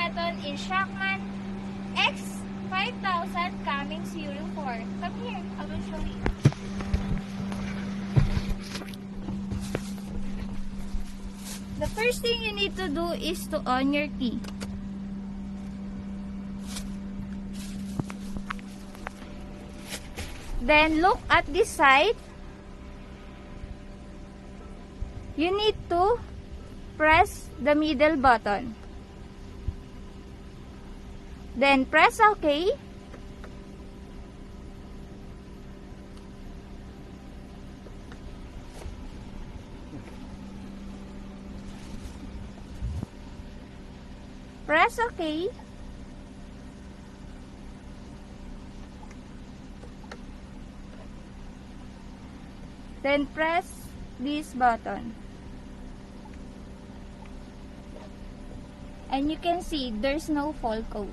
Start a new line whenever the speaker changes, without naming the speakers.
button is Shackman X5000 Cummins Euro 4. Come here, I will show you. The first thing you need to do is to on your key. Then look at this side. You need to press the middle button. Then press OK. Press OK. Then press this button. And you can see there's no fault code.